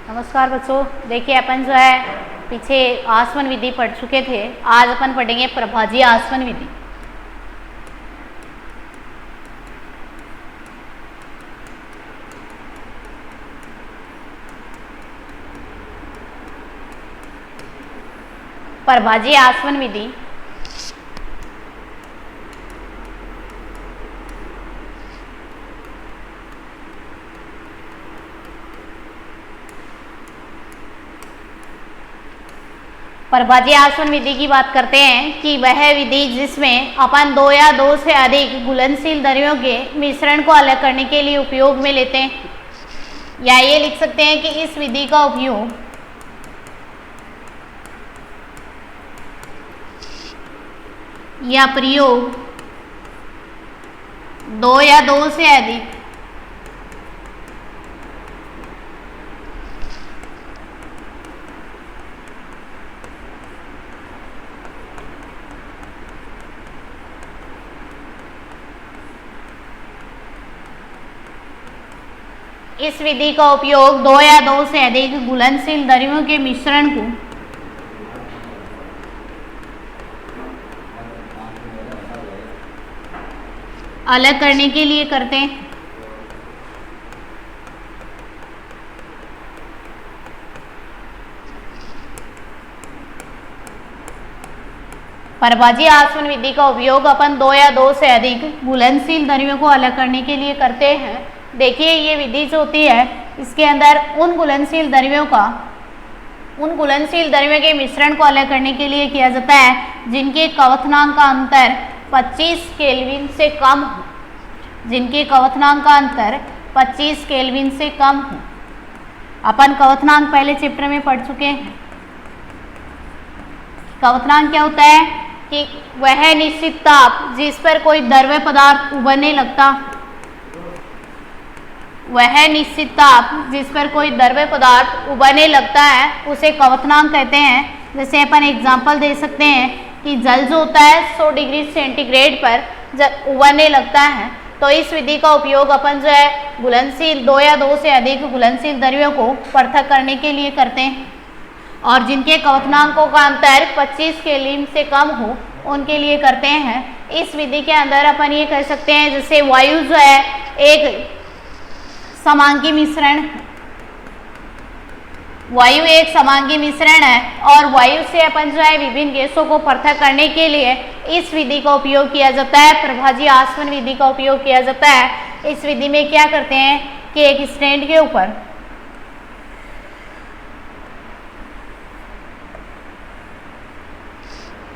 नमस्कार बच्चों, देखिए अपन जो है पीछे आसवन विधि पढ़ चुके थे। आज अपन पढ़ेंगे प्रभाजीय आसवन विधि। प्रभाजीय आसवन विधि प्रभाजीय आसवन विधि की बात करते हैं कि वह विधि जिसमें अपन दो या दो से अधिक घुलनशील द्रव्यों के मिश्रण को अलग करने के लिए उपयोग में लेते हैं, या ये लिख सकते हैं कि इस विधि का उपयोग या प्रयोग दो या दो से अधिक इस विधि का उपयोग दो या दो से अधिक घुलनशील द्रव्यों के मिश्रण को अलग करने के लिए करते हैं। प्रभाजीय आसवन विधि का उपयोग अपन दो या दो से अधिक घुलनशील द्रव्यों को अलग करने के लिए करते हैं। देखिए, ये विधि जो होती है इसके अंदर उन घुलनशील द्रव्यों के मिश्रण को अलग करने के लिए किया जाता है जिनके क्वथनांक का अंतर 25 केल्विन से कम हो, जिनके क्वथनांक का अंतर 25 केल्विन से कम हो। अपन क्वथनांक पहले चैप्टर में पढ़ चुके हैं। क्वथनांक क्या होता है कि वह निश्चित ताप जिस पर कोई द्रव्य पदार्थ उबलने लगता, वह निश्चित ताप जिस पर कोई द्रव्य पदार्थ उबलने लगता है उसे क्वथनांक कहते हैं। जैसे अपन एग्जांपल दे सकते हैं कि जल जो होता है 100 डिग्री सेंटीग्रेड पर जब उबलने लगता है, तो इस विधि का उपयोग अपन जो है घुलनशील दो या दो से अधिक घुलनशील द्रव्यों को पृथक करने के लिए करते हैं, और जिनके क्वथनांकों का अंतर 25 केल्विन से कम हो उनके लिए करते हैं। इस विधि के अंदर अपन ये कह सकते हैं जैसे वायु जो है एक समांगी मिश्रण, वायु एक समांगी मिश्रण है, और वायु से अपन जो है विभिन्न गैसों को पृथक करने के लिए इस विधि का उपयोग किया जाता है, प्रभाजीय आसवन विधि का उपयोग किया जाता है। इस विधि में क्या करते हैं कि एक स्टैंड के ऊपर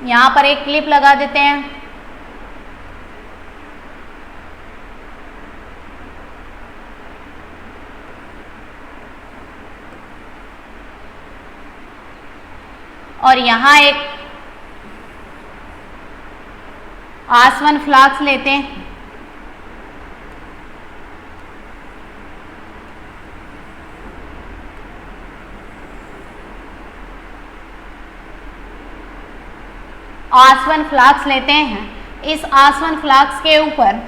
यहाँ पर एक क्लिप लगा देते हैं, और यहाँ एक आसवन फ्लास्क लेते हैं, आसवन फ्लास्क लेते हैं। इस आसवन फ्लास्क के ऊपर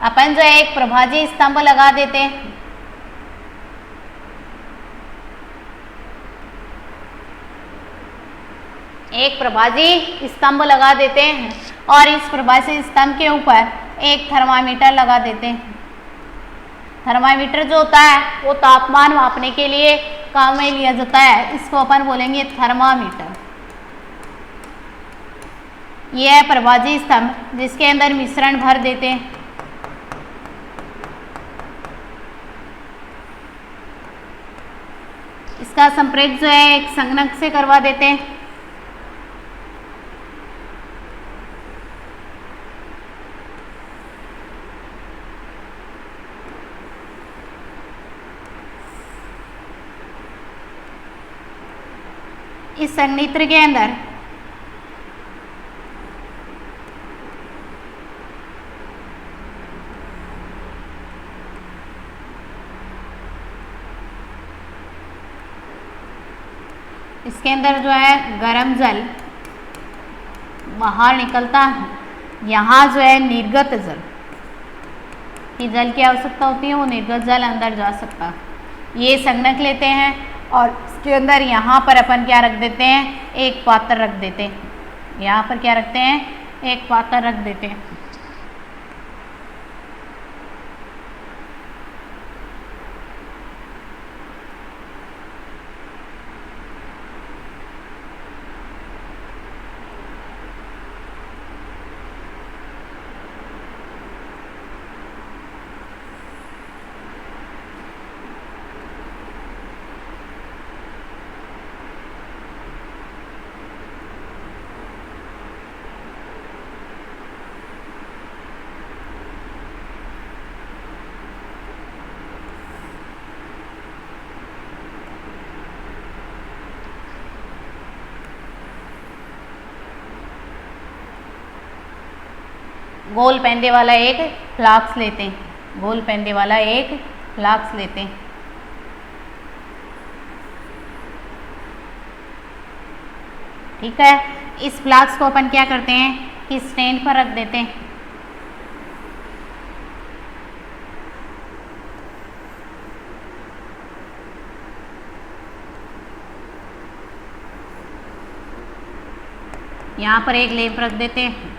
अपन जो है एक प्रभाजीय स्तंभ लगा देते हैं। एक प्रभाजीय स्तंभ लगा देते हैं और इस प्रभाजीय स्तंभ के ऊपर एक थर्मामीटर लगा देते हैं। थर्मामीटर जो होता है वो तापमान मापने के लिए काम में लिया जाता है, इसको अपन बोलेंगे थर्मामीटर। यह है प्रभाजीय स्तंभ जिसके अंदर मिश्रण भर देते हैं। इसका संप्रेक जो है एक संगणक से करवा देते हैं। इस संयंत्र के अंदर इसके अंदर जो है गर्म जल बाहर निकलता है, यहाँ जो है निर्गत जल, कि जल की आवश्यकता होती है वो निर्गत जल अंदर जा सकता। ये संगणक लेते हैं और इसके अंदर यहाँ पर अपन क्या रख देते हैं, एक पात्र रख देते हैं। यहाँ पर क्या रखते हैं, एक पात्र रख देते हैं। गोल पेंदे वाला एक फ्लास्क लेते हैं, गोल पेंदे वाला एक फ्लास्क लेते हैं। ठीक है, इस फ्लास्क को अपन क्या करते हैं कि स्टैंड पर रख देते हैं। यहाँ पर एक लैंप रख देते हैं।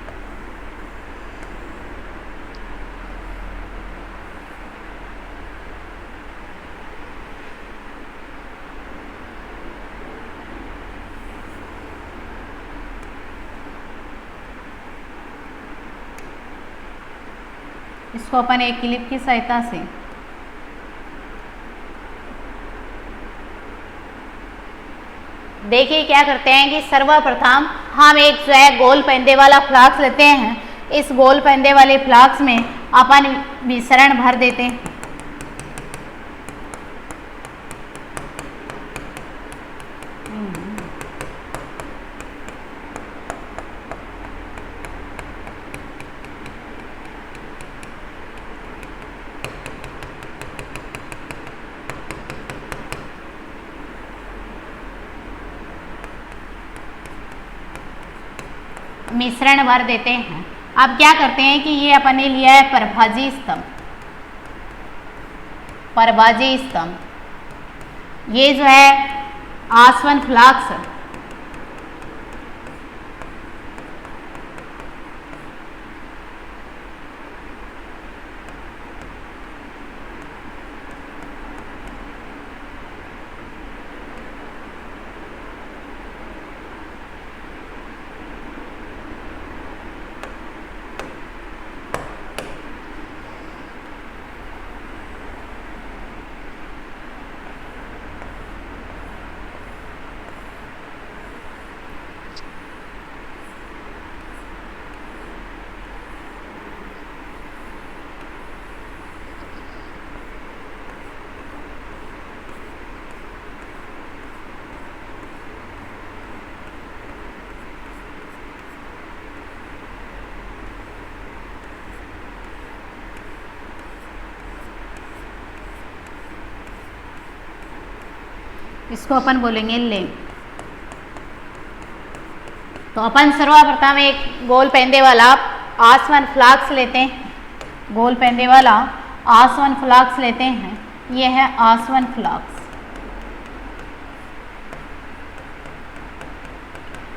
इसको अपन एक क्लिप की सहायता से देखिए क्या करते हैं कि सर्वप्रथम हम एक जो है गोल पेंदे वाला फ्लास्क लेते हैं। इस गोल पेंदे वाले फ्लास्क में अपन मिश्रण भर देते हैं। मिश्रण भर देते हैं। अब क्या करते हैं कि ये अपन ने लिया है परभाजी स्तंभ, परभाजी स्तंभ। ये जो है आसवन फ्लास्क, इसको अपन बोलेंगे लैंप। तो अपन सर्वप्रथम एक गोल पेंदे वाला आसवन फ्लास्क लेते हैं, गोल पेंदे वाला आसवन फ्लास्क लेते हैं। यह है आसवन फ्लास्क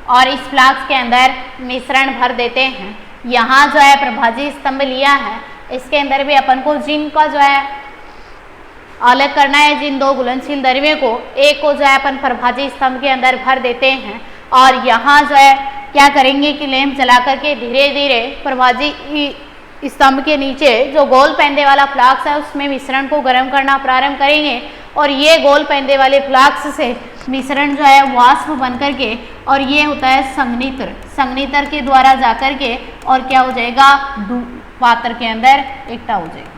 और इस फ्लास्क के अंदर मिश्रण भर देते हैं। यहाँ जो है प्रभाजी स्तंभ लिया है, इसके अंदर भी अपन को जिंक का जो है अलग करना है। जिन दो घुलनशील द्रव्यों को, एक को जो है अपन प्रभाजी स्तंभ के अंदर भर देते हैं और यहाँ जो है क्या करेंगे कि लैंप जला करके धीरे धीरे प्रभाजी स्तंभ के नीचे जो गोल पेंदे वाला फ्लास्क है उसमें मिश्रण को गर्म करना प्रारंभ करेंगे और ये गोल पेंदे वाले फ्लास्क से मिश्रण जो है वाष्प बन करके और ये होता है संघनित्र, संघनित्र के द्वारा जा करके और क्या हो जाएगा, पात्र के अंदर इकट्ठा हो जाएगा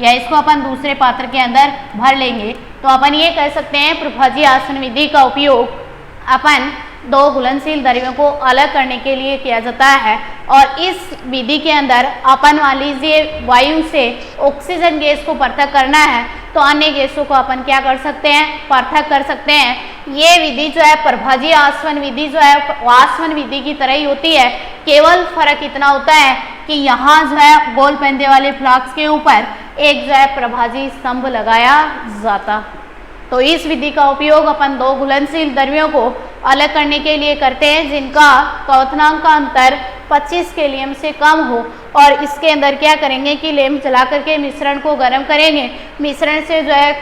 या इसको अपन दूसरे पात्र के अंदर भर लेंगे। तो अपन ये कह सकते हैं प्रभाजी आसवन विधि का उपयोग अपन दो घुलनशील द्रव्यों को अलग करने के लिए किया जाता है और इस विधि के अंदर अपन मान लीजिए वायु से ऑक्सीजन गैस को पृथक करना है तो अन्य गैसों को अपन क्या कर सकते हैं, पृथक कर सकते हैं। ये विधि जो है प्रभाजी आसवन विधि जो है आसवन विधि की तरह ही होती है, केवल फर्क इतना होता है कि यहाँ जो है गोल पेंदे वाले फ्लास्क के ऊपर एक जो है प्रभाजी स्तंभ लगाया जाता। तो इस विधि का उपयोग अपन दो घुलनशील द्रव्यों को अलग करने के लिए करते हैं जिनका क्वथनांक का अंतर 25 केल्विन से कम हो, और इसके अंदर क्या करेंगे कि लैंप जला करके मिश्रण को गर्म करेंगे। मिश्रण से जो है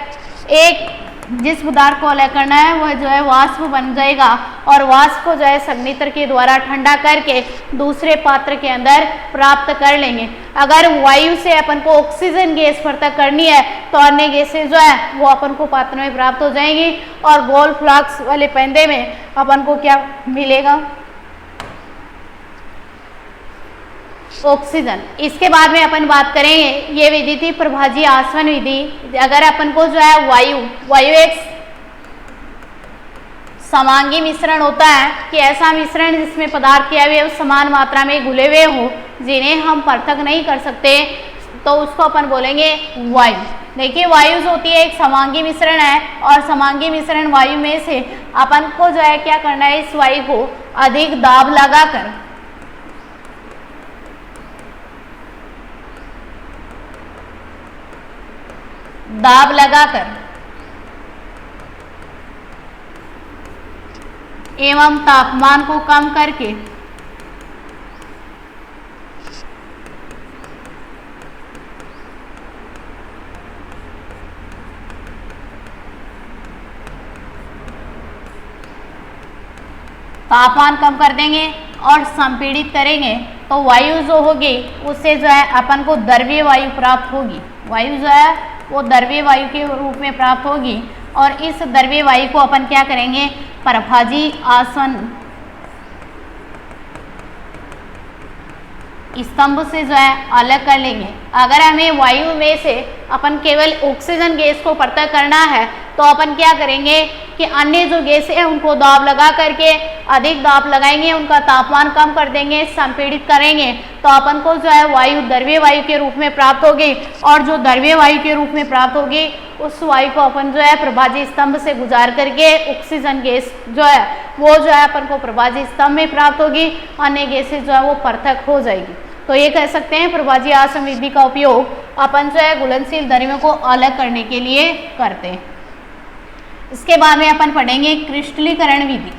एक जिस पदार्थ को अलग करना है वह जो है वाष्प बन जाएगा, और वाष्प को जो है संघनित्र के द्वारा ठंडा करके दूसरे पात्र के अंदर प्राप्त कर लेंगे। अगर वायु से अपन को ऑक्सीजन गैस पृथक करनी है तो अन्य गैसें जो है वो अपन को पात्र में प्राप्त हो जाएंगी, और गोल फ्लास्क वाले पेंदे में अपन को क्या मिलेगा, ऑक्सीजन। इसके बाद में अपन बात करेंगे, ये विधि थी प्रभाजी आसवन विधि। अगर अपन को जो है वायु एक समांगी मिश्रण होता है कि ऐसा मिश्रण जिसमें पदार्थ के अवयव समान मात्रा में घुले हुए हो जिन्हें हम पृथक नहीं कर सकते, तो उसको अपन बोलेंगे वायु। देखिए वायु जो होती है एक समांगी मिश्रण है, और समांगी मिश्रण वायु में से अपन को जो है क्या करना है, इस वायु को अधिक दाब लगाकर एवं तापमान को कम करके तापमान कम कर देंगे और संपीड़ित करेंगे, तो वायु जो होगी उससे जो है अपन को द्रवीय वायु प्राप्त होगी। वायु जो है वो द्रवीय वायु के रूप में प्राप्त होगी, और इस द्रवीय वायु को अपन क्या करेंगे, प्रभाजी आसवन स्तंभ से जो है अलग कर लेंगे। अगर हमें वायु में से अपन केवल ऑक्सीजन गैस को पृथक करना है तो अपन क्या करेंगे कि अन्य जो गैस है उनको दाब लगा करके अधिक दाब लगाएंगे, उनका तापमान कम कर देंगे, संपीड़ित करेंगे, तो अपन को जो है वायु द्रवीय वायु के रूप में प्राप्त होगी, और जो द्रवीय वायु के रूप में प्राप्त होगी उस वायु को अपन जो है प्रभाजी स्तंभ से गुजार करके ऑक्सीजन गैस जो है वो जो है अपन को प्रभाजी स्तंभ में प्राप्त होगी, अन्य गैसें जो है वो पृथक हो जाएगी। तो ये कह सकते हैं प्रभाजी आसवन विधि का उपयोग अपन जो है घुलनशील द्रव्यों को अलग करने के लिए करते हैं। इसके बाद में अपन पढ़ेंगे क्रिस्टलीकरण विधि।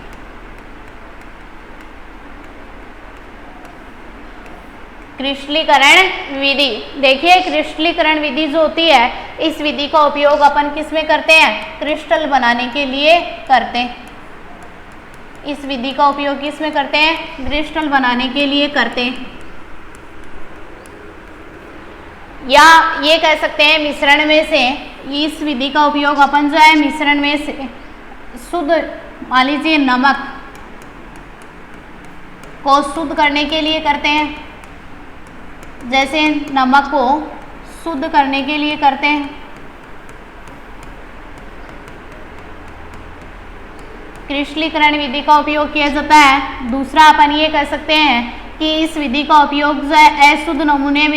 क्रिस्टलीकरण विधि, देखिए क्रिस्टलीकरण विधि जो होती है इस विधि का उपयोग अपन किस में करते हैं, क्रिस्टल बनाने के लिए करते हैं। इस विधि का उपयोग किस में करते हैं, क्रिस्टल बनाने के लिए करते हैं, या ये कह सकते हैं मिश्रण में से इस विधि का उपयोग अपन जो है मिश्रण में से शुद्ध, मान लीजिए नमक को शुद्ध करने के लिए करते हैं। जैसे नमक को शुद्ध करने के लिए करते हैं, क्रिस्टलीकरण विधि का उपयोग किया जाता है। दूसरा अपन ये कह सकते हैं कि इस विधि का उपयोग जो है अशुद्ध नमूने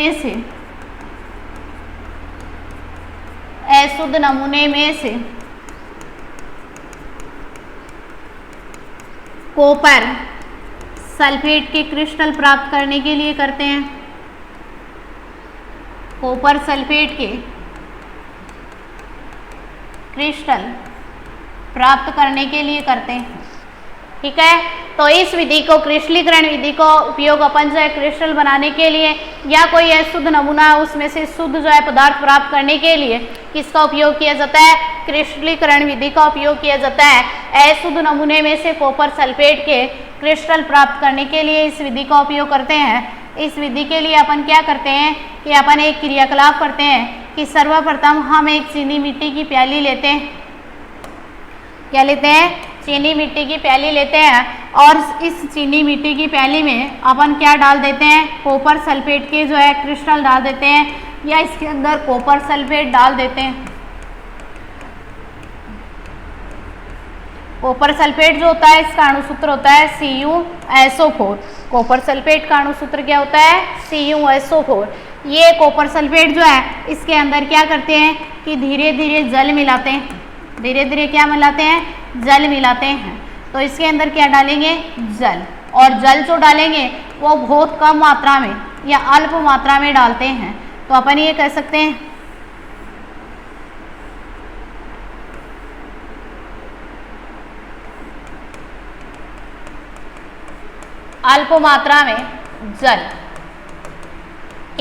में से कॉपर सल्फेट के क्रिस्टल प्राप्त करने के लिए करते हैं। कॉपर सल्फेट के क्रिस्टल प्राप्त करने के लिए करते हैं। ठीक है, तो इस विधि को क्रिस्टलीकरण विधि का उपयोग अपन जो है क्रिस्टल बनाने के लिए या कोई अशुद्ध नमूना उसमें से शुद्ध जो है पदार्थ प्राप्त करने के लिए किसका उपयोग किया जाता है, क्रिस्टलीकरण विधि का उपयोग किया जाता है। अशुद्ध नमूने में से कॉपर सल्फेट के क्रिस्टल प्राप्त करने के लिए इस विधि का उपयोग करते हैं। इस विधि के लिए अपन क्या करते हैं कि अपन एक क्रियाकलाप करते हैं कि सर्वप्रथम हम एक चीनी मिट्टी की प्याली लेते हैं। क्या लेते हैं, चीनी मिट्टी की प्याली लेते हैं, और इस चीनी मिट्टी की प्याली में अपन क्या डाल देते हैं, कॉपर सल्फेट के जो है क्रिस्टल डाल देते हैं, या इसके अंदर कॉपर सल्फेट डाल देते हैं। कॉपर सल्फेट जो होता है इसका अणुसूत्र होता है CuSO4। कॉपर सल्फेट का अणुसूत्र क्या होता है, CuSO4। ये कॉपर सल्फेट जो है इसके अंदर क्या करते हैं कि धीरे धीरे जल मिलाते हैं। धीरे धीरे क्या मिलाते हैं, जल मिलाते हैं। तो इसके अंदर क्या डालेंगे, जल, और जल जो डालेंगे वो बहुत कम मात्रा में, या अल्प मात्रा में डालते हैं तो अपन ये कह सकते हैं अल्प मात्रा में जल,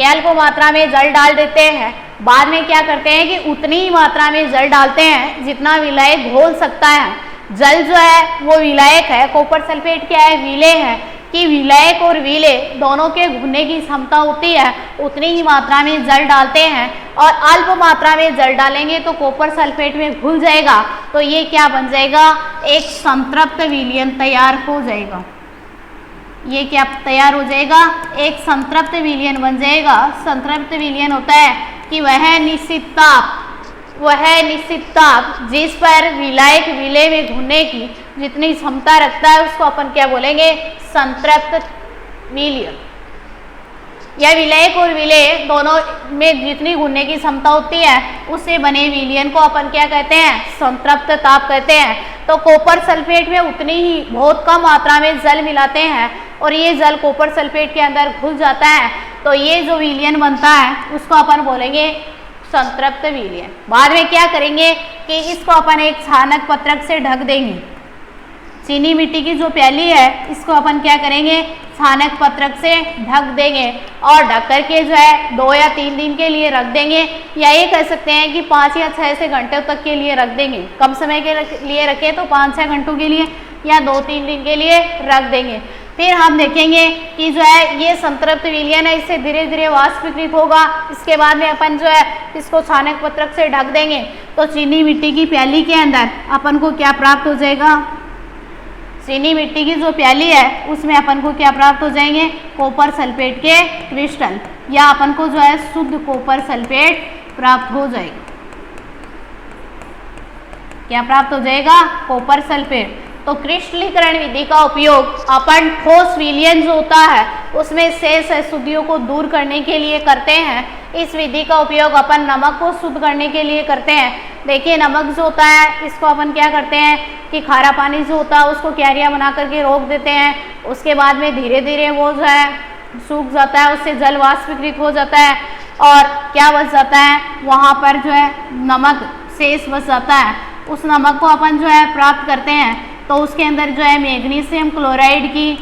अल्प मात्रा में जल डाल देते हैं। बाद में क्या करते हैं कि उतनी ही मात्रा में जल डालते हैं जितना विलायक घोल सकता है। जल जो है वो विलायक है, कॉपर सल्फेट क्या है, विलेय है, कि विलायक और विलेय दोनों के घुलने की क्षमता होती है, उतनी ही मात्रा में जल डालते हैं। और अल्प मात्रा में जल डालेंगे तो कॉपर सल्फेट में घुल जाएगा, तो ये क्या बन जाएगा, एक संतृप्त विलयन तैयार हो जाएगा। ये क्या तैयार हो जाएगा, एक संतृप्त विलयन बन जाएगा। संतृप्त विलयन होता है कि वह निश्चित ताप जिस पर विलायक विलेय में घुलने की जितनी क्षमता रखता है उसको अपन क्या बोलेंगे, संतृप्त विलयन। या विलायक और विलेय दोनों में जितनी घुलने की क्षमता होती है उससे बने विलयन को अपन क्या कहते हैं, संतृप्त ताप कहते हैं। तो कॉपर सल्फेट में उतनी ही बहुत कम मात्रा में जल मिलाते हैं और ये जल कॉपर सल्फेट के अंदर घुल जाता है, तो ये जो विलयन बनता है उसको अपन बोलेंगे संतृप्त विलयन। बाद में क्या करेंगे कि इसको अपन एक छानक पत्रक से ढक देंगे। चीनी मिट्टी की जो प्याली है इसको अपन क्या करेंगे, छानक पत्रक से ढक देंगे और ढक करके जो है 2 या 3 दिन के लिए रख देंगे, या ये कह सकते हैं कि 5 या 6 से घंटे तक के लिए रख देंगे। कम समय के लिए रखें तो 5-6 घंटों के लिए या 2-3 दिन के लिए रख देंगे। फिर हम देखेंगे कि जो है ये संतृप्त विलयन है, इससे धीरे धीरे वाष्पीकृत होगा। इसके बाद में अपन जो है इसको छानक पत्रक से ढक देंगे तो चीनी मिट्टी की प्याली के अंदर अपन को क्या प्राप्त हो जाएगा, चीनी मिट्टी की जो प्याली है उसमें अपन को क्या प्राप्त हो जाएंगे, कॉपर सल्फेट के क्रिस्टल, या अपन को जो है शुद्ध कॉपर सल्फेट प्राप्त हो जाएगा। क्या प्राप्त हो जाएगा, कॉपर सल्फेट। तो क्रिस्टलीकरण विधि का उपयोग अपन ठोस विलयन जो होता है उसमें शेष अशुद्धियों को दूर करने के लिए करते हैं। इस विधि का उपयोग अपन नमक को शुद्ध करने के लिए करते हैं। देखिए नमक जो होता है इसको अपन क्या करते हैं कि खारा पानी जो होता है उसको क्यारियाँ बना करके रोक देते हैं, उसके बाद में धीरे धीरे वो जो है सूख जाता है, उससे जल वाष्पीकृत हो जाता है और क्या बच जाता है, वहाँ पर जो है नमक शेष बच जाता है। उस नमक को अपन जो है प्राप्त करते हैं तो उसके अंदर जो है मैग्नीशियम क्लोराइड की,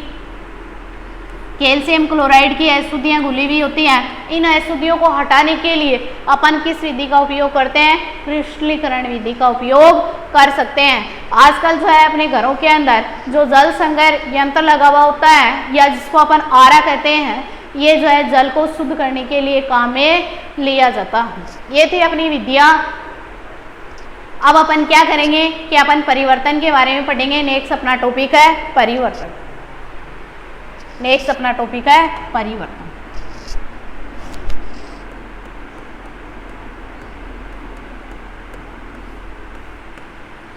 कैल्शियम क्लोराइड की अशुद्धियाँ घुली हुई होती हैं। इन अशुद्धियों को हटाने के लिए अपन किस विधि का उपयोग करते हैं, क्रिस्टलीकरण विधि का उपयोग कर सकते हैं। आजकल जो है अपने घरों के अंदर जो जल संग्रह यंत्र लगा हुआ होता है या जिसको अपन आरा कहते हैं, ये जो है जल को शुद्ध करने के लिए काम में लिया जाता है। ये थी अपनी विधियाँ। अब अपन क्या करेंगे कि अपन परिवर्तन के बारे में पढ़ेंगे। नेक्स्ट अपना टॉपिक है परिवर्तन। नेक्स्ट अपना टॉपिक है परिवर्तन।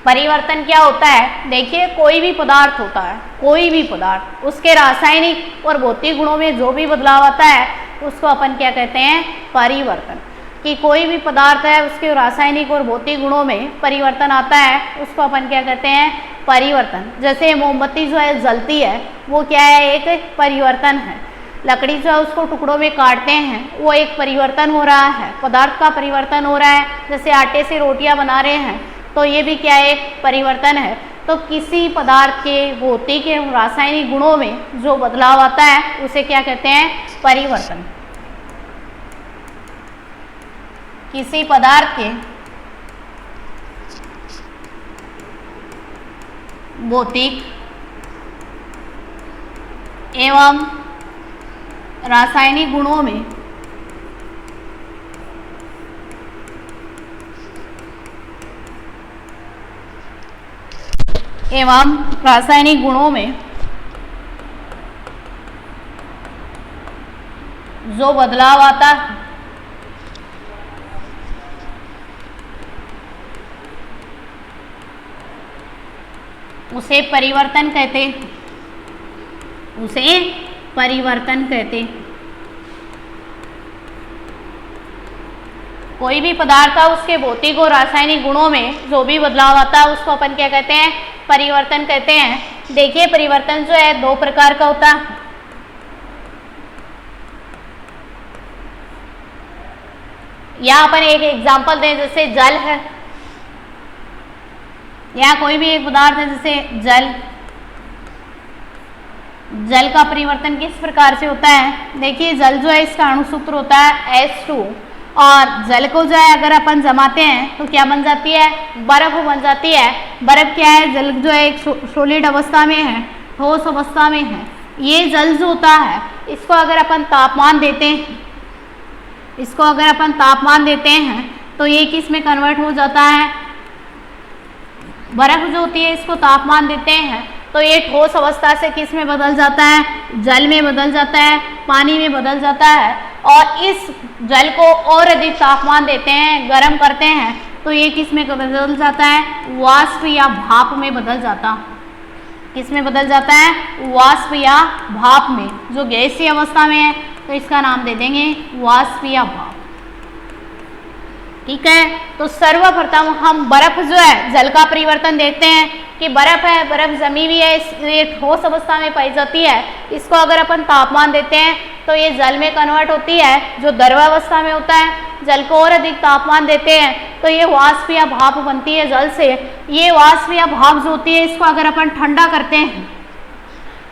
परिवर्तन क्या होता है, देखिए कोई भी पदार्थ होता है, कोई भी पदार्थ, उसके रासायनिक और भौतिक गुणों में जो भी बदलाव आता है उसको अपन क्या कहते हैं, परिवर्तन। कि कोई भी पदार्थ है उसके रासायनिक और भौतिक गुणों में परिवर्तन आता है उसको अपन क्या कहते हैं, परिवर्तन। जैसे मोमबत्ती जो है जलती है वो क्या है, एक परिवर्तन है। लकड़ी जो है उसको टुकड़ों में काटते हैं वो एक परिवर्तन हो रहा है, पदार्थ का परिवर्तन हो रहा है। जैसे आटे से रोटियां बना रहे हैं तो ये भी क्या है, एक परिवर्तन है। तो किसी पदार्थ के भौतिक एवं रासायनिक गुणों में जो बदलाव आता है उसे क्या कहते हैं, परिवर्तन। किसी पदार्थ के भौतिक एवं रासायनिक गुणों में जो बदलाव आता है उसे परिवर्तन कहते हैं, उसे परिवर्तन कहते हैं। कोई भी पदार्थ है उसके भौतिक और रासायनिक गुणों में जो भी बदलाव आता है उसको अपन क्या कहते हैं, परिवर्तन कहते हैं। देखिए परिवर्तन जो है दो प्रकार का होता है। या अपन एक एग्जाम्पल दें, जैसे जल है या कोई भी एक पदार्थ है जैसे जल। जल का परिवर्तन किस प्रकार से होता है? देखिए जल जो है इसका अणुसूत्र होता है H2 और जल को जो है अगर अपन जमाते हैं तो क्या बन जाती है? बर्फ बन जाती है। बर्फ क्या है? जल जो है एक सॉलिड अवस्था में है, ठोस अवस्था में है। ये जल जो होता है इसको अगर अपन तापमान देते हैं, इसको अगर अपन तापमान देते हैं तो ये किस में कन्वर्ट हो जाता है? बर्फ जो होती है इसको तापमान देते हैं तो ये ठोस अवस्था से किस में बदल जाता है? जल में बदल जाता है, पानी में बदल जाता है। और इस जल को और अधिक तापमान देते हैं, गर्म करते हैं तो ये किस में बदल जाता है? वाष्प या भाप में बदल जाता। किस में बदल जाता है? वाष्प या भाप में। जो गैसीय अवस्था में है तो इसका नाम दे देंगे वाष्प या भाप। ठीक है, तो सर्वप्रथम हम बर्फ जो है जल का परिवर्तन देखते हैं कि बर्फ है, बर्फ जमी हुई है, ये ठोस अवस्था में पाई जाती है। इसको अगर अपन तापमान देते हैं तो ये जल में कन्वर्ट होती है, जो द्रवावस्था में होता है। जल को और अधिक तापमान देते हैं तो ये वाष्प या भाप बनती है जल से। ये वाष्प या भाप जो होती है इसको अगर अपन ठंडा करते हैं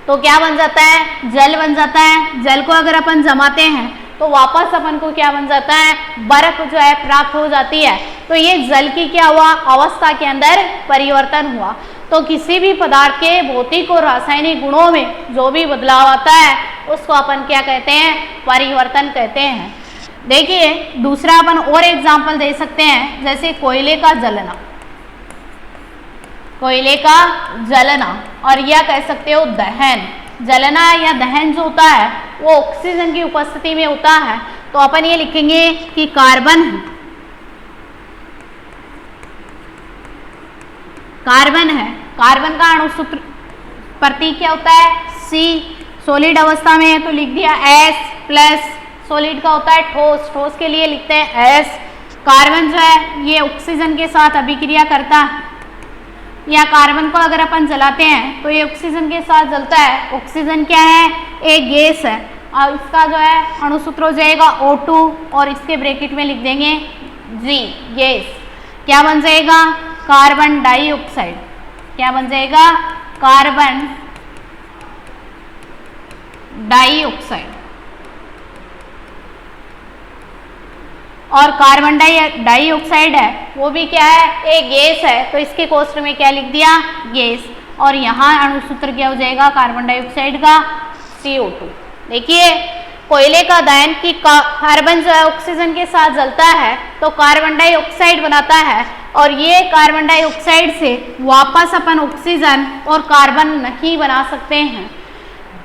तो क्या बन जाता है? जल बन जाता है। जल को अगर अपन जमाते हैं तो वापस अपन को क्या बन जाता है? बर्फ जो है प्राप्त हो जाती है। तो ये जल की क्या हुआ? अवस्था के अंदर परिवर्तन हुआ। तो किसी भी पदार्थ के भौतिक और रासायनिक गुणों में जो भी बदलाव आता है उसको अपन क्या कहते हैं? परिवर्तन कहते हैं। देखिए दूसरा अपन और एग्जाम्पल दे सकते हैं, जैसे कोयले का जलना। कोयले का जलना और यह कह सकते हो दहन। जलना या दहन जो होता है वो ऑक्सीजन की उपस्थिति में होता है। तो अपन ये लिखेंगे कि कार्बन है, कार्बन है। कार्बन का अणुसूत्र प्रतीक क्या होता है? C। सॉलिड अवस्था में है तो लिख दिया S+। सॉलिड का होता है ठोस, ठोस के लिए लिखते हैं S। कार्बन जो है ये ऑक्सीजन के साथ अभिक्रिया करता है, या कार्बन को अगर अपन जलाते हैं तो ये ऑक्सीजन के साथ जलता है। ऑक्सीजन क्या है? एक गैस है और इसका जो है अणुसूत्र हो जाएगा O2 और इसके ब्रैकेट में लिख देंगे G, गैस। क्या बन जाएगा? Carbon dioxide. क्या बन जाएगा? Carbon dioxide. और कार्बन डाइऑक्साइड है वो भी क्या है? एक गैस है, तो इसके कोष्ठ में क्या लिख दिया? गैस। और यहाँ अणुसूत्र क्या हो जाएगा कार्बन डाइऑक्साइड का? CO2। देखिए कोयले का दहन की कार्बन जो है ऑक्सीजन के साथ जलता है तो कार्बन डाइऑक्साइड बनाता है, और ये कार्बन डाइऑक्साइड से वापस अपन ऑक्सीजन और कार्बन नहीं बना सकते हैं।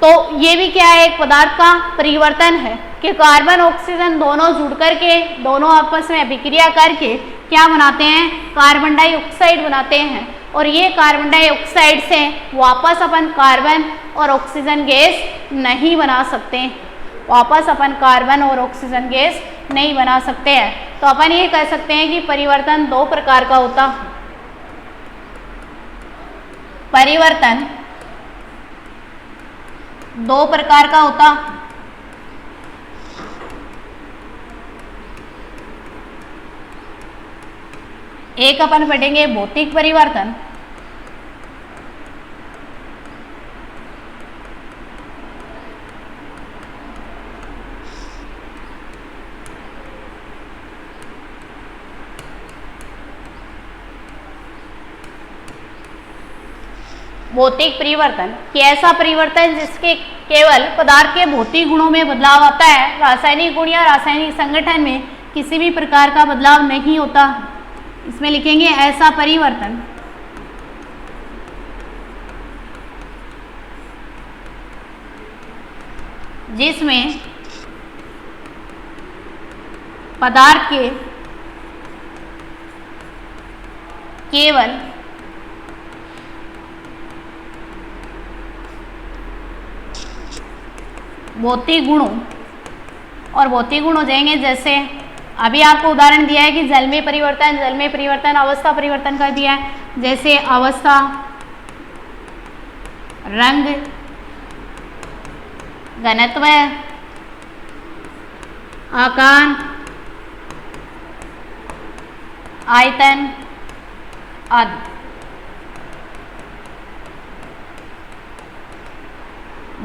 तो ये भी क्या है? एक पदार्थ का परिवर्तन है कि कार्बन ऑक्सीजन दोनों जुड़ करके, दोनों आपस में अभिक्रिया करके क्या बनाते हैं? कार्बन डाइऑक्साइड बनाते हैं। और ये कार्बन डाइऑक्साइड से वापस अपन कार्बन और ऑक्सीजन गैस नहीं बना सकते, वापस अपन कार्बन और ऑक्सीजन गैस नहीं बना सकते हैं। तो अपन ये कह सकते हैं कि परिवर्तन दो प्रकार का होता है। परिवर्तन दो प्रकार का होता। एक अपन पढ़ेंगे भौतिक परिवर्तन, भौतिक परिवर्तन कि ऐसा परिवर्तन जिसके केवल पदार्थ के भौतिक गुणों में बदलाव आता है, रासायनिक गुण या रासायनिक संगठन में किसी भी प्रकार का बदलाव नहीं होता। इसमें लिखेंगे ऐसा परिवर्तन जिसमें पदार्थ के केवल भौतिक गुणों, और भौतिक गुण हो जाएंगे जैसे अभी आपको उदाहरण दिया है कि जल में परिवर्तन, जल में परिवर्तन, अवस्था परिवर्तन कर दिया है, जैसे अवस्था, रंग, घनत्व, आकार, आयतन आदि।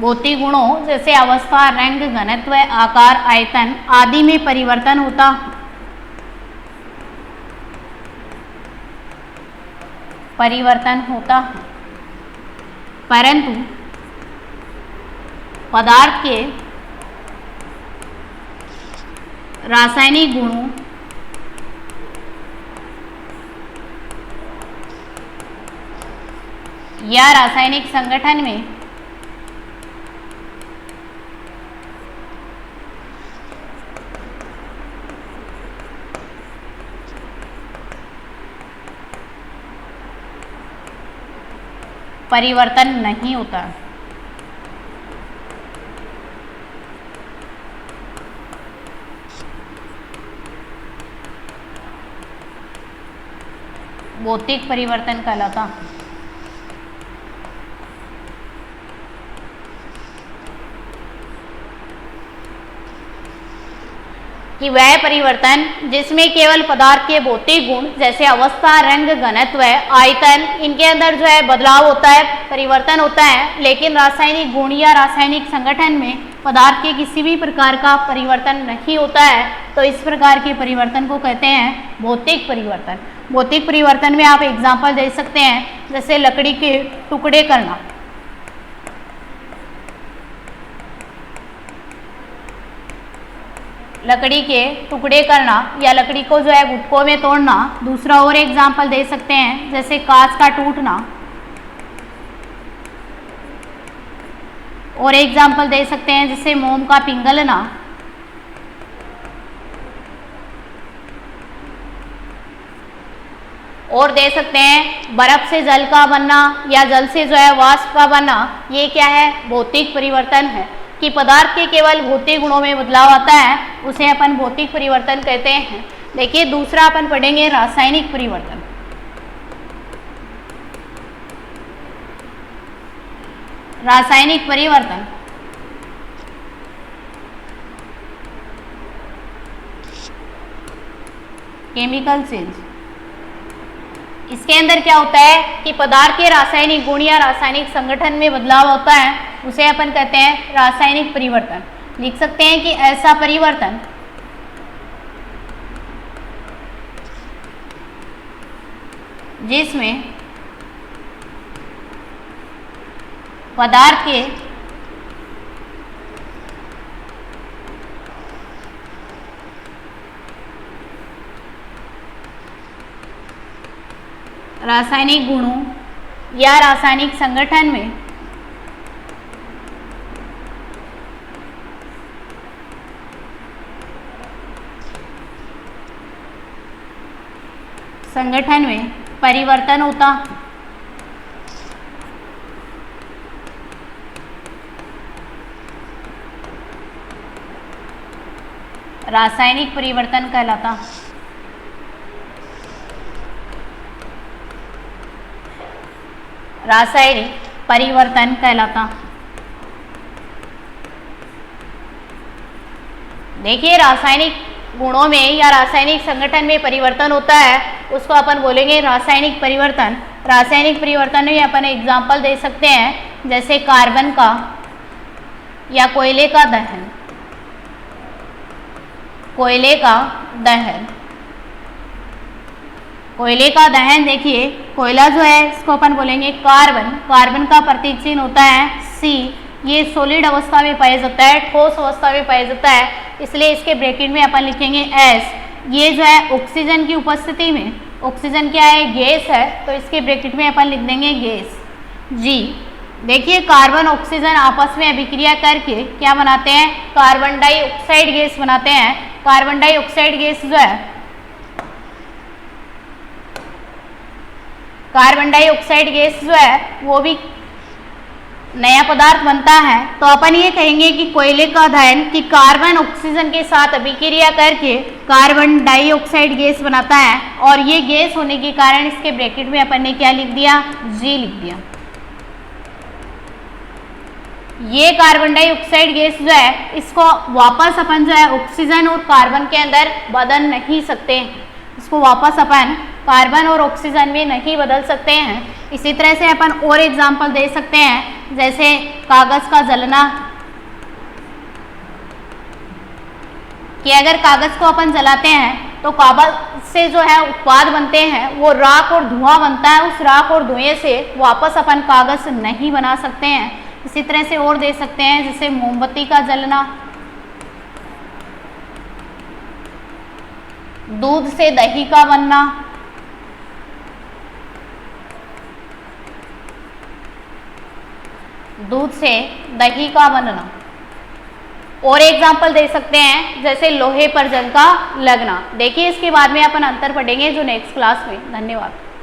भौतिक गुणों जैसे अवस्था, रंग, घनत्व, आकार, आयतन आदि में परिवर्तन होता परंतु पदार्थ के रासायनिक गुणों या रासायनिक संगठन में परिवर्तन नहीं होता। भौतिक परिवर्तन कहलाता। कि वह परिवर्तन जिसमें केवल पदार्थ के भौतिक गुण जैसे अवस्था, रंग, घनत्व, आयतन इनके अंदर जो है बदलाव होता है, परिवर्तन होता है, लेकिन रासायनिक गुण या रासायनिक संगठन में पदार्थ के किसी भी प्रकार का परिवर्तन नहीं होता है, तो इस प्रकार के परिवर्तन को कहते हैं भौतिक परिवर्तन। भौतिक परिवर्तन में आप एग्जाम्पल दे सकते हैं, जैसे लकड़ी के टुकड़े करना, लकड़ी के टुकड़े करना या लकड़ी को जो है गुटकों में तोड़ना। दूसरा और एग्जाम्पल दे सकते हैं, जैसे कांच का टूटना, और एग्जाम्पल दे सकते हैं जैसे मोम का पिघलना, और दे सकते हैं बर्फ से जल का बनना या जल से जो है वाष्प का बनना। ये क्या है? भौतिक परिवर्तन है। कि पदार्थ के केवल भौतिक गुणों में बदलाव आता है, उसे अपन भौतिक परिवर्तन कहते हैं। देखिए दूसरा अपन पढ़ेंगे रासायनिक परिवर्तन। रासायनिक परिवर्तन केमिकल चेंज। इसके अंदर क्या होता है कि पदार्थ के रासायनिक गुण या रासायनिक संगठन में बदलाव होता है, उसे अपन कहते हैं रासायनिक परिवर्तन। लिख सकते हैं कि ऐसा परिवर्तन जिसमें पदार्थ के रासायनिक गुणों या रासायनिक संगठन में परिवर्तन होता। रासायनिक परिवर्तन कहलाता। रासायनिक परिवर्तन कहलाता। देखिए रासायनिक गुणों में या रासायनिक संगठन में परिवर्तन होता है, उसको अपन बोलेंगे रासायनिक परिवर्तन। रासायनिक परिवर्तन में अपन एग्जाम्पल दे सकते हैं, जैसे कार्बन का या कोयले का दहन। कोयले का दहन, कोयले का दहन देखिए कोयला जो है इसको अपन बोलेंगे कार्बन। कार्बन का प्रतीक चिन्ह होता है C। ये सॉलिड अवस्था में पाया जाता है, ठोस अवस्था में पाया जाता है, इसलिए इसके ब्रैकेट में अपन लिखेंगे S। ये जो है ऑक्सीजन की उपस्थिति में, ऑक्सीजन क्या है? गैस है, तो इसके ब्रैकेट में अपन लिख देंगे गैस G। देखिए कार्बन ऑक्सीजन आपस में अभिक्रिया करके क्या बनाते हैं? कार्बन डाइऑक्साइड गैस बनाते हैं। कार्बन डाइऑक्साइड गैस जो है, कार्बन डाइऑक्साइड गैस जो है वो भी नया पदार्थ बनता है। तो अपन ये कहेंगे कि कोयले का दहन कि कार्बन ऑक्सीजन के साथ अभिक्रिया करके कार्बन डाइऑक्साइड गैस बनाता है, और ये गैस होने के कारण इसके ब्रैकेट में अपन ने क्या लिख दिया? G लिख दिया। ये कार्बन डाइऑक्साइड गैस जो है इसको वापस अपन जो है ऑक्सीजन और कार्बन के अंदर बदल नहीं सकते, इसको इसको वापस अपन कार्बन और ऑक्सीजन में नहीं बदल सकते हैं। इसी तरह से अपन और एग्जाम्पल दे सकते हैं, जैसे कागज का जलना, कि अगर कागज को अपन जलाते हैं तो कागज से जो है उत्पाद बनते हैं वो राख और धुआं बनता है, उस राख और धुएं से वापस अपन कागज नहीं बना सकते हैं। इसी तरह से और दे सकते हैं, जैसे मोमबत्ती का जलना, दूध से दही का बनना, दूध से दही का बनना। और एग्जाम्पल दे सकते हैं, जैसे लोहे पर जंग का लगना। देखिए इसके बाद में अपन अंतर पढ़ेंगे जो नेक्स्ट क्लास में। धन्यवाद।